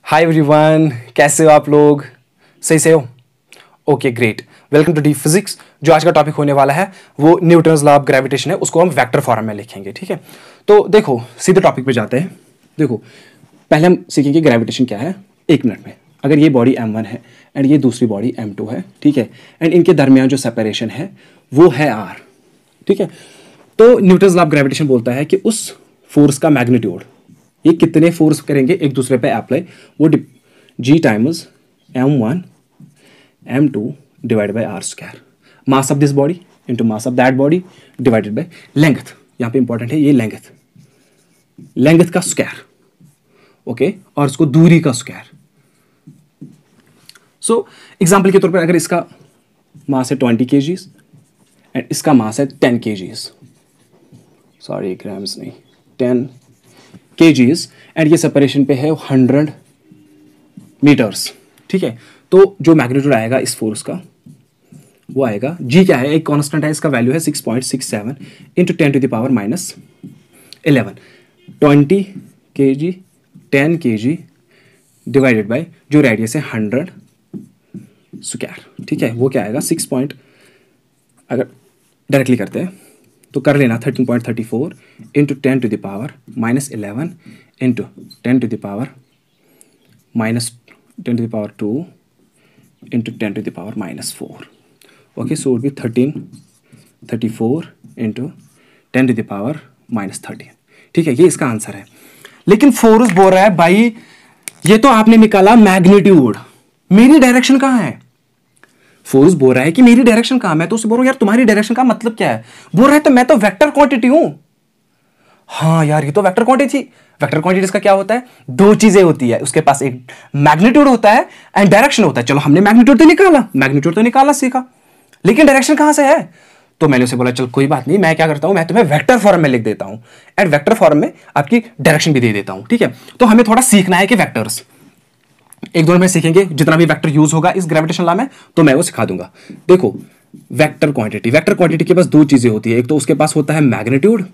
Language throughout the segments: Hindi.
हाय एवरीवन, कैसे हो आप लोग? सही से हो? Okay great. Welcome to the physics. जो आज का टॉपिक होने वाला है वो न्यूटन्स लॉ ऑफ ग्रेविटेशन है, उसको हम वेक्टर फॉर्म में लिखेंगे। ठीक है, तो देखो सीधे टॉपिक पे जाते हैं। देखो पहले हम सीखेंगे ग्रेविटेशन क्या है 1 मिनट में। अगर ये बॉडी m1 है एंड ये दूसरी बॉडी m2 है, ठीक है, एंड इनके दरमियान जो सेपरेशन है वो है r। ठीक है, तो न्यूटन्स लॉ ऑफ ग्रेविटेशन बोलता है कि उस फोर्स का मैग्नीट्यूड, ये कितने फोर्स करेंगे एक दूसरे पे अप्लाई, वो g times m1 m2 divide by r square, mass of this body into mass of that body divided by length. यहां पे इंपॉर्टेंट है ये लेंथ का स्क्वायर, ओके, और इसको दूरी का स्क्वायर। सो एग्जांपल के तौर पर अगर इसका मास है 20 kg एंड इसका मास है 10 kg, सॉरी ग्राम्स नहीं, 10 kgs, एंड ये सेपरेशन पे है 100 मीटर्स। ठीक है, तो जो मैग्नीट्यूड आएगा इस फोर्स का वो आएगा, जी क्या है, एक कांस्टेंट है, इसका वैल्यू है 6.67 into 10 to the power -11, 20 kg 10 kg divided by जो रेडियस है 100 स्क्वायर। ठीक है, वो क्या आएगा 6 पॉइंट, अगर डायरेक्टली करते हैं तो कर लेना 13.34 into 10 to the power -11 into 10 to the power -2 into 10 to the power -4। Okay, so would be 1334 into 10 to the power -13। ठीक है, ये इसका आंसर है। लेकिन फोर्स बोल रहा है भाई ये तो आपने निकाला मैग्नीट्यूड, मेरी डायरेक्शन कहाँ है? फोर्स बोल रहा है कि मेरी डायरेक्शन कहां, मैं तो उसे बोल रहा हूं यार तुम्हारी डायरेक्शन का मतलब क्या है? बोल रहा है तो मैं तो वेक्टर क्वांटिटी हूं। हाँ यार, ये तो वेक्टर क्वांटिटी, वेक्टर क्वांटिटी का क्या होता है, दो चीजें होती है, उसके पास एक मैग्नीट्यूड होता है एंड डायरेक्शन होता है। चलो हमने मैग्नीट्यूड तो निकाला सीखा, लेकिन डायरेक्शन कहां से है? तो मैंने उसे बोला चल कोई बात नहीं, मैं क्या करता हूं, मैं तुम्हें वेक्टर फॉर्म में लिख देता हूं एंड वेक्टर फॉर्म में आपकी डायरेक्शन भी दे देता हूं। ठीक है, तो हमें थोड़ा सीखना है कि वेक्टर्स एक दो में सीखेंगे, जितना भी वेक्टर यूज होगा इस ग्रेविटेशन लॉ में तो मैं वो सिखा दूंगा। देखो वेक्टर क्वांटिटी के पास दो चीजें होती है, एक तो उसके पास होता है मैग्नीट्यूड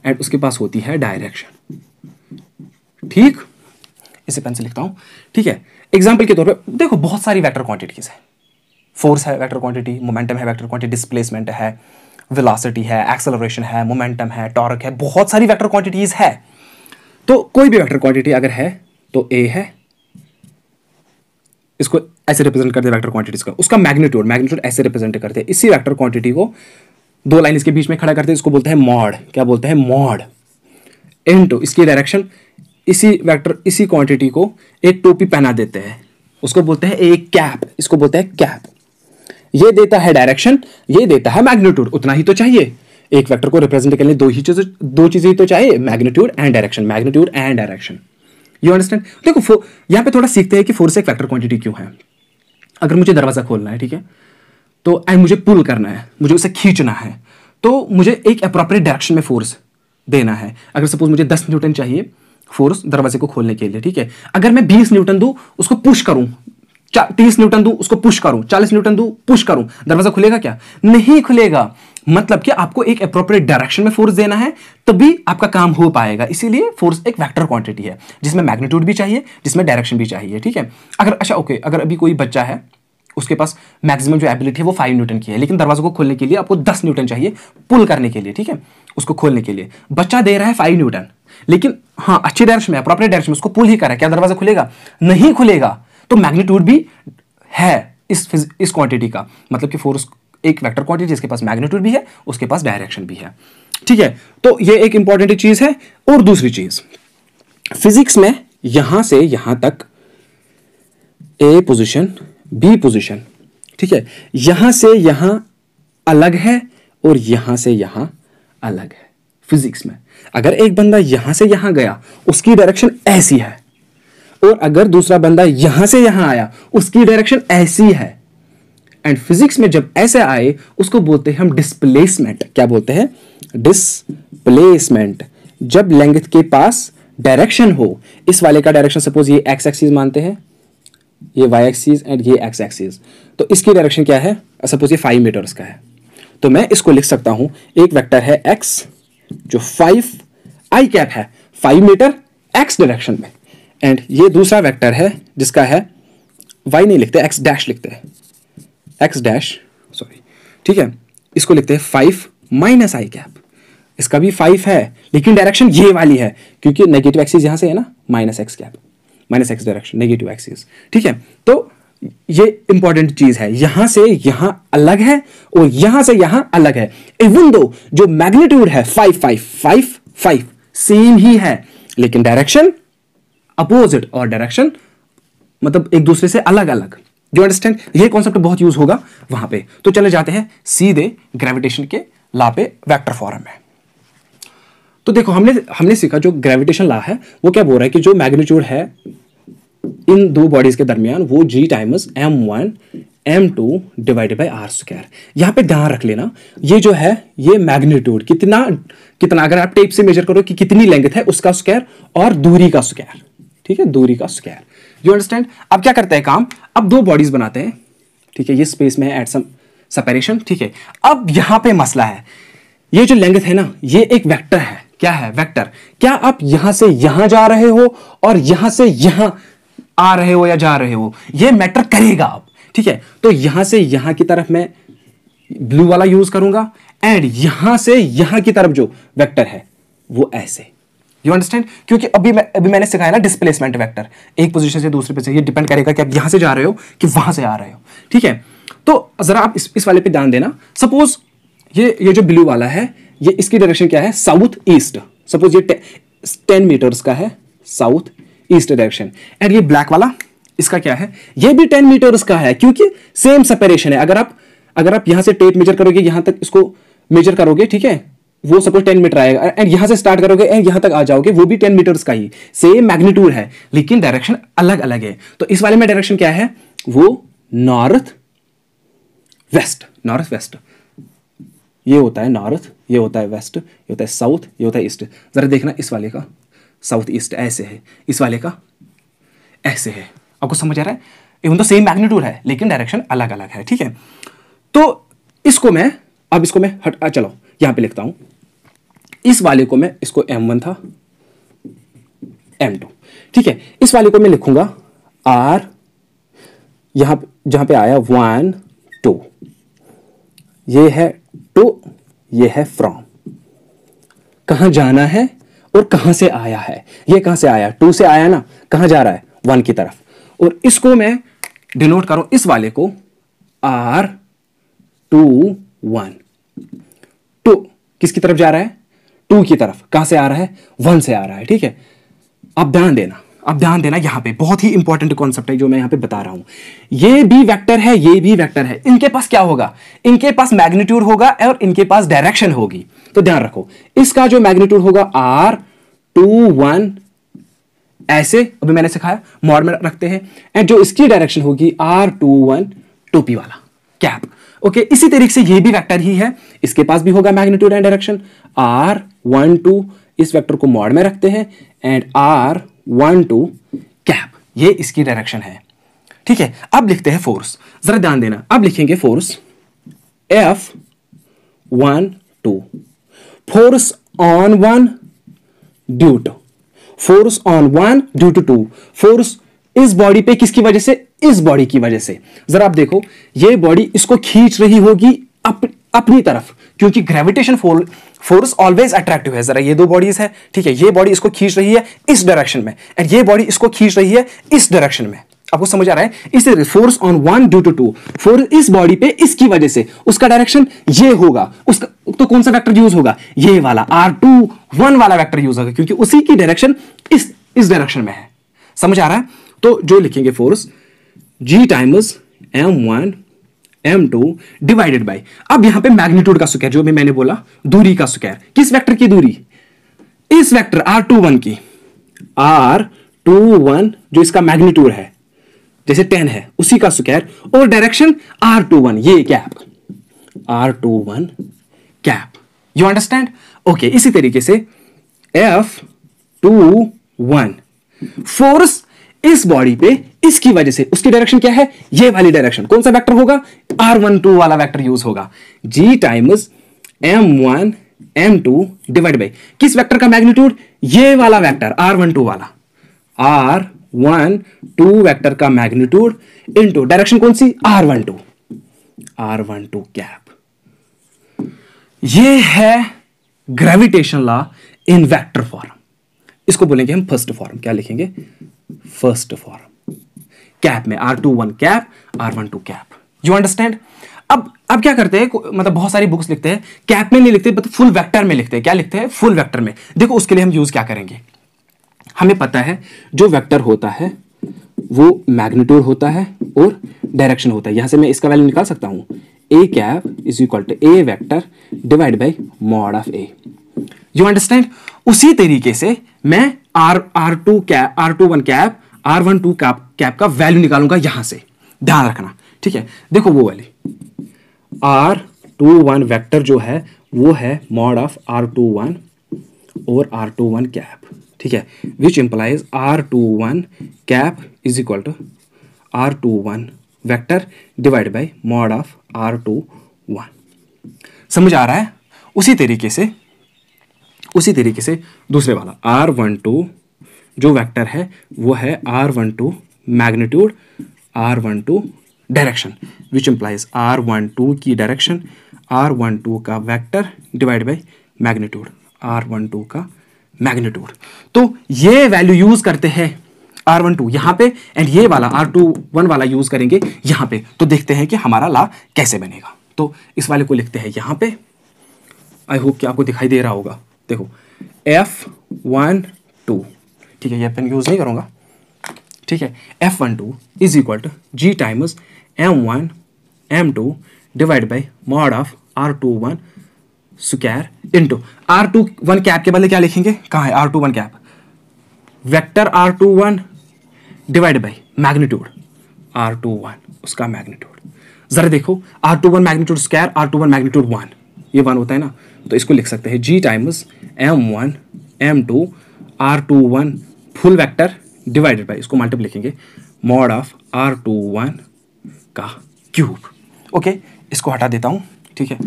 एंड उसके पास होती है डायरेक्शन। ठीक, इसे पेन से लिखता हूं। ठीक है, एग्जांपल के तौर पे देखो बहुत सारी वेक्टर क्वांटिटीज है, फोर्स है वेक्टर क्वांटिटी, मोमेंटम है वेक्टर क्वांटिटी, डिस्प्लेसमेंट है, वेलोसिटी है, एक्सेलरेशन है, मोमेंटम है, टॉर्क है, बहुत सारी वेक्टर क्वांटिटीज है। तो कोई भी वेक्टर क्वांटिटी अगर है तो ए है, इसको ऐसे रिप्रेजेंट करते हैं वेक्टर क्वांटिटीज का, उसका मैग्नीट्यूड ऐसे रिप्रेजेंट करते हैं। इसी वेक्टर क्वांटिटी को दो लाइन इसके बीच में खड़ा करते हैं, इसको बोलते हैं मॉड। क्या बोलते हैं? मॉड। इनटू इसकी डायरेक्शन, इसी क्वांटिटी को एक टोपी पहना देते हैं, उसको बोलते हैं एक कैप, इसको बोलते हैं कैप। ये देता है डायरेक्शन, ये देता है मैग्नीट्यूड। उतना ही तो चाहिए एक वेक्टर को रिप्रेजेंट करने, दो चीजें ही तो चाहिए, magnitude and direction. You understand? देखो यहां पे थोड़ा सीखते हैं कि फोर्स एक वेक्टर क्वांटिटी क्यों है। अगर मुझे दरवाजा खोलना है, ठीक है, तो एंड मुझे पुल करना है, मुझे उसे खींचना है, तो मुझे एक अप्रोप्रिएट डायरेक्शन में फोर्स देना है। अगर सपोज मुझे 10 न्यूटन चाहिए फोर्स दरवाजे को खोलने के लिए, ठीक है, अगर मैं 20 न्यूटन दूं उसको पुश करूं, 30 न्यूटन दूं उसको पुश करूं, 40 न्यूटन दूं पुश करूं, दरवाजा खुलेगा क्या? नहीं खुलेगा। मतलब कि आपको एक एप्रोप्रिएट डायरेक्शन में फोर्स देना है, तभी आपका काम हो पाएगा। इसीलिए फोर्स एक वेक्टर क्वांटिटी है जिसमें मैग्नीट्यूड भी चाहिए, जिसमें डायरेक्शन भी चाहिए। ठीक है, अगर अभी कोई बच्चा है, उसके पास मैक्सिमम जो एबिलिटी है वो 5 न्यूटन की है, लेकिन दरवाजे को खोलने के लिए आपको 10 न्यूटन चाहिए पुल करने के लिए। ठीक है, उसको खोलने के लिए बच्चा दे रहा है 5 न्यूटन, लेकिन हाँ अच्छी डायरेक्शन में, एप्रोप्रिएट डायरेक्शन में उसको पुल ही कर रहा है, क्या दरवाजा खुलेगा? नहीं खुलेगा। तो मैग्नीट्यूड भी है इस क्वांटिटी का, मतलब कि फोर्स एक वेक्टर क्वांटिटी जिसके पास मैग्नीट्यूड भी है, उसके पास डायरेक्शन भी है। ठीक है, तो ये एक इंपॉर्टेंट चीज है। और दूसरी चीज, फिजिक्स में यहां से यहां तक ए पोजीशन, बी पोजीशन, ठीक है, यहां से यहां अलग है और यहां से यहां अलग है। फिजिक्स में अगर एक बंदा यहां से यहां गया उसकी डायरेक्शन ऐसी है, और अगर दूसरा बंदा यहां से यहां आया उसकी डायरेक्शन ऐसी है। एंड फिजिक्स में जब ऐसे आए उसको बोलते हैं हम डिस्प्लेसमेंट। क्या बोलते हैं? डिस्प्लेसमेंट। जब लेंथ के पास डायरेक्शन हो, इस वाले का डायरेक्शन सपोज ये एक्स एक्सिस मानते हैं, ये वाई एक्सिस एंड ये एक्स एक्सिस, तो इसकी डायरेक्शन क्या है? सपोज ये 5 मीटर्स का है, तो मैं इसको लिख सकता हूं, एक वेक्टर है एक्स जो 5 आई कैप है 5 मीटर एक्स डायरेक्शन में, एंड ये दूसरा वेक्टर है जिसका है y नहीं लिखते, x डैश लिखते हैं, x डैश सॉरी, ठीक है, इसको लिखते हैं 5 माइनस आई कैप। इसका भी 5 है लेकिन डायरेक्शन ये वाली है क्योंकि नेगेटिव एक्सिस यहां से है ना, minus x cap, minus x direction, negative axis, ठीक है। तो ये इंपॉर्टेंट चीज है, यहां से यहां अलग है और यहां से यहां अलग है। इवन दो जो मैग्नीट्यूड है 5 5 5 5 सेम ही है लेकिन डायरेक्शन अपोजिट और डायरेक्शन मतलब एक दूसरे से अलग अलग। You understand? ये कॉन्सेप्ट बहुत यूज होगा वहां पे। तो चले जाते हैं सीधे ग्रेविटेशन के लॉ पे वेक्टर फॉर्म में। तो देखो हमने सीखा जो ग्रेविटेशन लॉ है वो क्या बोल रहा है कि जो मैग्नीट्यूड है इन दो बॉडीज के दरमियान वो g times m1 m2 divided by r square. यहां पे ध्यान रख लेना ये जो है ये मैग्नीट्यूड कितना अगर आप टेप से मेजर करो कि कितनी लेंथ है उसका स्क्वायर और दूरी का स्क्वायर, ठीक है, दूरी का स्क्वायर। You understand? अब क्या करते हैं काम, अब दो बॉडीज बनाते हैं, ठीक है, ये स्पेस में है एट सम सेपरेशन, ठीक है। अब यहां पे मसला है, ये जो लेंथ है ना ये एक वेक्टर है। क्या है? वेक्टर। क्या आप यहां से यहां जा रहे हो और यहां से यहां आ रहे हो या जा रहे हो, ये मैटर करेगा अब, ठीक है। तो यहां से यहां की तरफ मैं ब्लू वाला यूज करूंगा एंड यहां से यहां की तरफ जो वेक्टर है वो ऐसे। You understand? क्योंकि अभी मैंने सिखाया ना डिस्प्लेसमेंट वेक्टर, एक पोजीशन से दूसरी पोजीशन, ये डिपेंड करेगा कि आप यहां से जा रहे हो कि वहां से आ रहे हो, ठीक है। तो जरा आप इस वाले पे ध्यान देना। सपोज ये जो ब्लू वाला है ये इसकी डायरेक्शन क्या है? South east. सपोज ये 10 मीटर्स का है साउथ ईस्ट डायरेक्शन एंड ये ब्लैक वाला इसका क्या है? ये भी 10 मीटर्स का है क्योंकि सेम सेपरेशन है। अगर आप यहां से टेप मेजर करोगे यहां तक इसको मेजर करोगे, ठीक है, वो सपोज 10 मीटर आएगा एंड यहां से स्टार्ट करोगे एंड यहां तक आ जाओगे, वो भी 10 मीटर्स का ही, सेम मैग्नीट्यूड है लेकिन डायरेक्शन अलग अलग है। तो इस वाले में डायरेक्शन क्या है? वो नॉर्थ वेस्ट। ये होता है नॉर्थ, ये होता है वेस्ट, ये होता है साउथ, ये होता है ईस्ट। जरा देखना इस वाले का साउथ ईस्ट ऐसे है, इस वाले का ऐसे है। आपको समझ आ रहा है? इवन तो सेम मैग्नीट्यूड है लेकिन डायरेक्शन अलग अलग है, ठीक है। तो इसको मैं चलो यहां पे लिखता हूं। इस वाले को मैं, इसको m1 था m2, ठीक है। इस वाले को मैं लिखूंगा r, यहां जहां पे आया 1 2, ये है टू, ये है फ्रॉम, कहां जाना है और कहां से आया है। ये कहां से आया? 2 से आया ना, कहां जा रहा है? 1 की तरफ। और इसको मैं डिनोट करूं इस वाले को r2 1, 2 किसकी तरफ जा रहा है? 2 की तरफ। कहां से आ रहा है? 1 से आ रहा है, ठीक है। अब ध्यान देना यहां पे बहुत ही इंपॉर्टेंट कॉन्सेप्ट है जो मैं यहां पे बता रहा हूं। ये भी वेक्टर है, ये भी वेक्टर है। इनके पास क्या होगा? इनके पास मैग्नीट्यूड होगा और इनके पास डायरेक्शन होगी। तो ध्यान रखो, इसका जो मैग्नीट्यूड होगा r21 ऐसे, अभी मैंने सिखाया मॉड में रखते हैं, एंड जो इसकी डायरेक्शन होगी r21 टोपी वाला कैप। ओके, इसी तरीके से ये भी वेक्टर ही है, इसके पास भी होगा मैग्नीट्यूड एंड डायरेक्शन r12। इस वेक्टर को मॉड में रखते हैं एंड r12 कैप, ये इसकी डायरेक्शन है, ठीक है। अब लिखते हैं फोर्स। जरा ध्यान देना, अब लिखेंगे force F12, force on 1 due to, force on 1 due to 2। Force इस बॉडी पे किसकी वजह से? इस बॉडी की वजह से। जरा आप देखो, ये बॉडी इसको खींच रही होगी अपनी तरफ क्योंकि ग्रेविटेशन फोर्स ऑलवेज अट्रैक्टिव है। जरा ये दो बॉडीज है, ठीक है, ये बॉडी इसको खींच रही है इस डायरेक्शन में एंड ये बॉडी इसको खींच रही है इस डायरेक्शन में। आपको समझ आ रहा है? इसे force on 1 due to 2, force इस बॉडी पे इसकी वजह से, उसका डायरेक्शन ये होगा। उसका तो कौन सा वेक्टर यूज होगा? ये वाला r21 वाला वेक्टर यूज होगा क्योंकि उसी की डायरेक्शन इस डायरेक्शन में है। समझ आ रहा है? तो जो लिखेंगे force g times m1 m2 divided by, अब यहां पे मैग्नीट्यूड का स्क्वायर, जो भी मैंने बोला दूरी का स्क्वायर। किस वेक्टर की दूरी? इस वेक्टर r21 की, r21 जो इसका मैग्नीट्यूड है जैसे 10 है उसी का स्क्वायर और डायरेक्शन r21, ये cap r21 cap. You understand? Okay, इसी तरीके से F21 फोर्स इस बॉडी पे इसकी वजह से, उसकी डायरेक्शन क्या है? ये वाली डायरेक्शन। कौन सा वेक्टर होगा? r12 वाला वेक्टर यूज होगा। g times m1 m2 divide by किस वेक्टर का मैग्नीट्यूड? ये वाला वेक्टर r12 वाला, 1 2 वेक्टर का मैग्नीट्यूड इनटू डायरेक्शन कौन सी, R12 कैप। ये है gravitation law in vector form. इसको बोलेंगे हम फर्स्ट फॉर्म। क्या लिखेंगे, फर्स्ट फॉर्म। कैप में R21 cap, R12 cap. You understand. अब क्या करते हैं, मतलब बहुत सारी बुक्स लिखते हैं कैप में नहीं लिखते, मतलब फुल वेक्टर में लिखते हैं। क्या लिखते हैं, फुल वेक्टर में। देखो उसके लिए हम यूज क्या करेंगे, हमें पता है जो वेक्टर होता है वो मैग्नीट्यूड होता है और डायरेक्शन होता है। यहां से मैं इसका वैल्यू निकाल सकता हूं, A cap is equal to A vector divide by mod of A. You understand. उसी तरीके से मैं R21 कैप, R12 कैप का वैल्यू निकालूंगा यहां से, ध्यान रखना, ठीक है। देखो वो वाली R21 वेक्टर जो है वो है मॉड ऑफ R21 और R21 कैप, ठीक है, which implies R21 cap is equal to R21 vector divide by mod of R21। समझ आ रहा है। उसी तरीके से दूसरे वाला R12 जो वेक्टर है वो है R12 magnitude, R12 direction, which implies R12 की डायरेक्शन, R12 का vector divide by magnitude, R12 का मैग्नीट्यूड। तो ये वैल्यू यूज करते हैं R12 यहां पे, एंड ये वाला R21 वाला यूज करेंगे यहां पे। तो देखते हैं कि हमारा लॉ कैसे बनेगा। तो इस वाले को लिखते हैं यहां पे। आई होप कि आपको दिखाई दे रहा होगा। देखो F12, ठीक है, ये पेन यूज नहीं करूंगा, ठीक है। F12 is equal to G times M1 M2 divide by mod of R21 square into R21 cap के बदले क्या लिखेंगे, कहां है R21 cap, vector R21 divide by magnitude R21, उसका मैग्नीट्यूड। जरा देखो R21 magnitude square, R21 magnitude 1, ये 1 होता है ना, तो इसको लिख सकते हैं G times M1 M2 R21 full vector divided by, इसको मल्टीपल लिखेंगे, मॉड ऑफ R21 का क्यूब। ओके, इसको हटा देता हूं, ठीक है,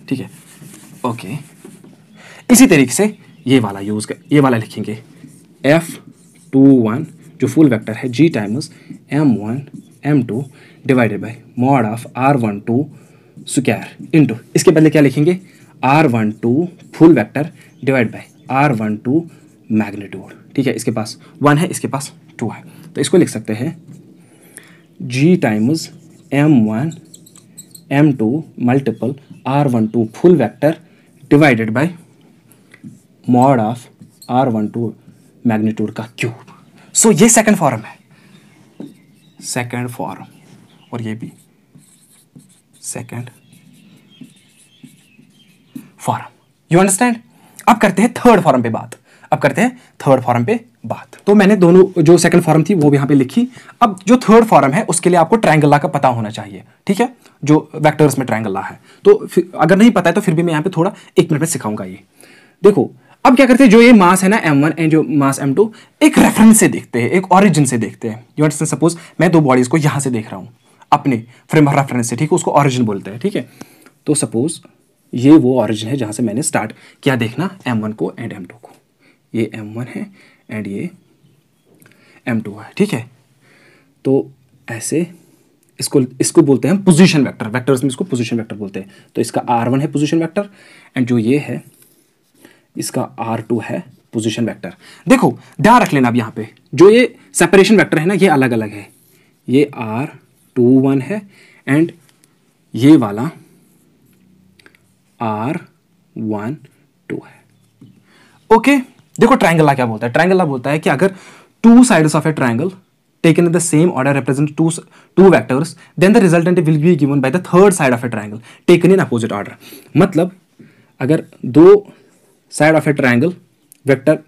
ठीक है, ओके। इसी तरीके से ये वाला लिखेंगे F21 जो फुल वेक्टर है G times M1 M2 divided by mod of R12 square into, इसके बदले क्या लिखेंगे, R12 full vector divide by R12 magnitude, ठीक है। इसके पास 1 है, इसके पास 2 है, तो इसको लिख सकते हैं G times M1 M2 multiple R12 full vector divided by mod of R12 magnitude का क्यूब। सो ये सेकंड फॉर्म है, सेकंड फॉर्म, और ये भी सेकंड फॉर्म। You understand. अब करते हैं थर्ड फॉर्म पे बात। तो मैंने दोनों जो सेकंड फॉर्म थी वो भी यहां पे लिखी। अब जो थर्ड फॉर्म है उसके लिए आपको ट्रायंगल लॉ का पता होना चाहिए, ठीक है, जो वेक्टर्स में ट्रायंगल लॉ है। तो अगर नहीं पता है तो फिर भी मैं यहां पे थोड़ा 1 मिनट में सिखाऊंगा ये। देखो अब क्या करते हैं, जो ये मास है ना M1 एंड जो मास M2, एक रेफरेंस से देखते हैं, एक ऑरिजिन से देखते हैं। You understand. सपोज मैं दो बॉडीज को यहां से देख रहा हूं अपने फ्रेम ऑफ रेफरेंस से, ठीक है, उसको ऑरिजिन बोलते हैं, ठीक है। तो सपोज ये वो ऑरिजिन है जहां से मैंने स्टार्ट किया देखना M1 को एंड M2 को। ये M1 है एंड ये M2 है, ठीक है। तो ऐसे इसको बोलते हैं हम पोजीशन वेक्टर, वेक्टर्स में इसको पोजीशन वेक्टर बोलते हैं। तो इसका R1 है पोजीशन वेक्टर एंड जो ये है इसका R2 है पोजीशन वेक्टर। देखो ध्यान रख लेना अब यहाँ पे जो ये सेपरेशन वेक्टर है ना, ये अलग अलग है, ये R21 है एंड ये वाला R12 है। ओके, देखो ट्रायंगल लॉ क्या बोलता है। ट्रायंगल लॉ बोलता है कि अगर two sides of a triangle taken in the same order represent two vectors, then the resultant will be given by the third side of a triangle taken in opposite order। मतलब अगर दो side of a triangle vector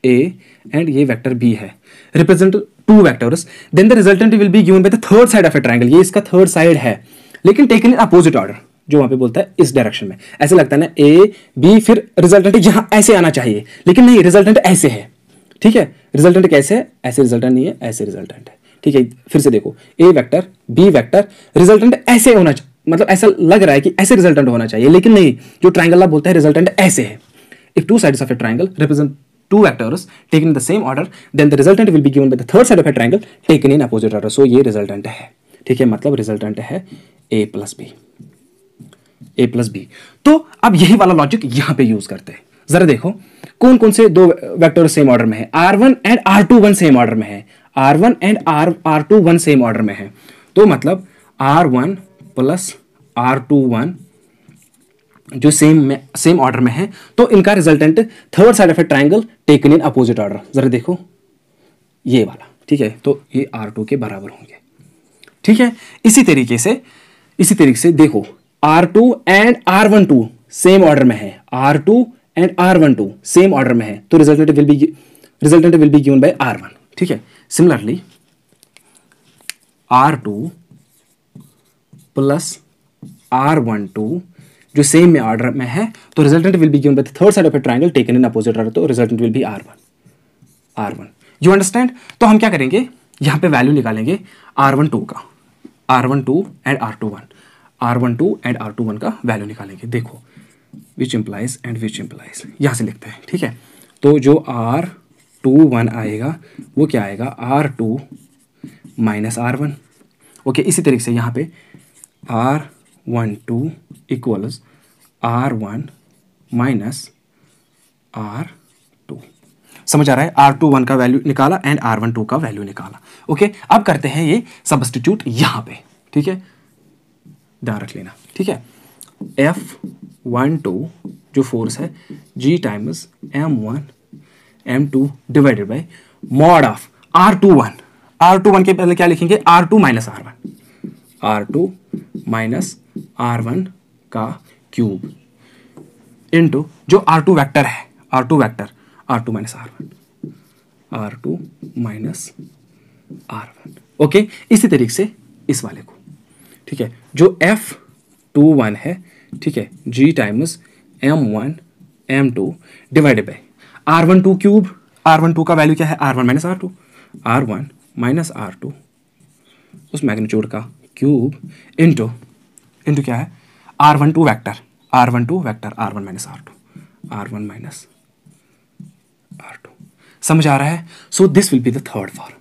A and ये वेक्टर बी है, represent two vectors, then the resultant will be given by the third side of a triangle. ये इसका थर्ड साइड है लेकिन टेकन इन अपोजिट ऑर्डर, जो वहां पे बोलता है इस डायरेक्शन में। ऐसे लगता है ना ए बी, फिर रिजल्टेंट यहां ऐसे आना चाहिए, लेकिन नहीं, रिजल्टेंट ऐसे है, ठीक है। रिजल्टेंट कैसे है, ऐसे रिजल्टेंट नहीं है, ऐसे रिजल्टेंट है, ठीक है। फिर से देखो ए वेक्टर बी वेक्टर, रिजल्टेंट ऐसे होना चाहिए, मतलब ऐसा लग रहा है कि ऐसे रिजल्टेंट होना चाहिए, लेकिन नहीं, जो ट्रायंगल बोलता है रिजल्टेंट ऐसे है। If two sides of a triangle represent two vectors taken in the same order, then the resultant will be given by the third side of a triangle taken in opposite order. So ये resultant है, ठीक है, मतलब resultant है a plus b, a plus b. तो अब यही वाला लॉजिक यहां पे यूज करते हैं. जरा देखो कौन कौन से दो वेक्टर सेम ऑर्डर में है. R1 and R21 same order में है, R1 and R21 same order में है. तो मतलब R1 प्लस R21 जो सेम ऑर्डर में है, तो इनका resultant third side of a triangle taken in opposite order. जरा देखो ये वाला, ठीक है, तो ये R2 के बराबर होंगे, ठीक है. इसी तरीके से देखो R2 and R12 same order में है, R2 and R12 same order में है, तो resultant will be given bye R1, ठीक है. सिमिलरली R2 प्लस R12 जो सेम में ऑर्डर में है, तो resultant will be given by the third side of a triangle taken in opposite order, तो resultant will be R1. You understand. तो हम क्या करेंगे, यहां पे वैल्यू निकालेंगे R12 का, R12 एंड R21 का वैल्यू निकालेंगे. देखो which implies and which implies, यहां से लिखते हैं, ठीक है. तो जो R21 आएगा वो क्या आएगा, R2 माइनस R1. ओके, इसी तरीके से यहां पे R12 equals R1 minus R2. समझ आ रहा है. R21 का वैल्यू निकाला एंड R12 का वैल्यू निकाला. ओके, अब करते हैं ये सब्स्टिट्यूट यहां पे, ठीक है, ध्यान रख लेना, ठीक है. F12 जो फोर्स है G times M2 divided by mod of R21 के पहले क्या लिखेंगे, R2 माइनस R1 का क्यूब इनटू जो R2 वेक्टर है, R2 माइनस R1. ओके, इसी तरीके से इस वाले को, ठीक है, जो F21 है, ठीक है, G times M2 divided by R12 cube. R12 का वैल्यू क्या है, R1 माइनस R2 उस मैग्नीट्यूड का क्यूब इनटू क्या है, R12 vector R1 minus R2. समझ आ रहा है. So this will be the third form.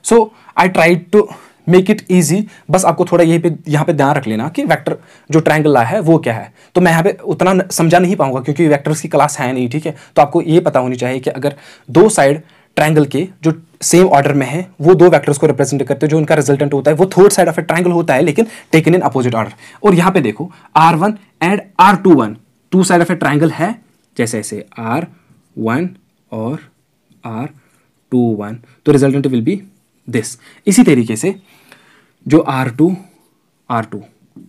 So I try to make it easy. बस आपको थोड़ा यहाँ पे ध्यान रख लेना कि वेक्टर जो ट्राइंगल है वो क्या है. तो मैं यहाँ पे उतना समझा नहीं पाऊंगा क्योंकि वेक्टर्स की क्लास है नहीं, ठीक है. तो आपको ये पता होनी चाहिए कि अगर दो साइड ट्राइंगल के जो सेम ऑर्डर में है वो दो वेक्टर्स को रिप्रेजेंट करते हैं, जो उनका रिजल्टेंट होता है वो third side of a triangle होता है, लेकिन टेकन इन अपोजिट ऑर्डर. और यहाँ पे देखो R1 and R21 two side of a triangle है, जैसे ऐसे R1 और R21, तो रिजल्टेंट विल बी दिस. इसी तरीके से जो R2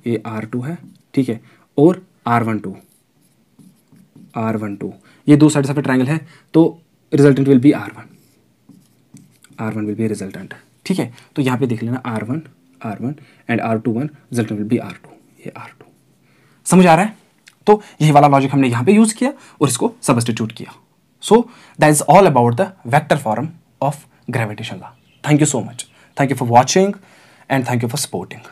ये R2 है, ठीक है, और R12 ये दो साइड्स ऑफ ए ट्राइंगल है, तो resultant will be R1 will be resultant, ठीक है. तो यहाँ पे देख लेना R1 and R21 resultant will B R2, ये R2. समझ आ रहा है. तो यही वाला लॉजिक हमने यहाँ पे यूज किया और इसको सब्स्टिट्यूट किया. So that is all about the vector form of gravitation law. Thank you so much. Thank you for watching and thank you for supporting.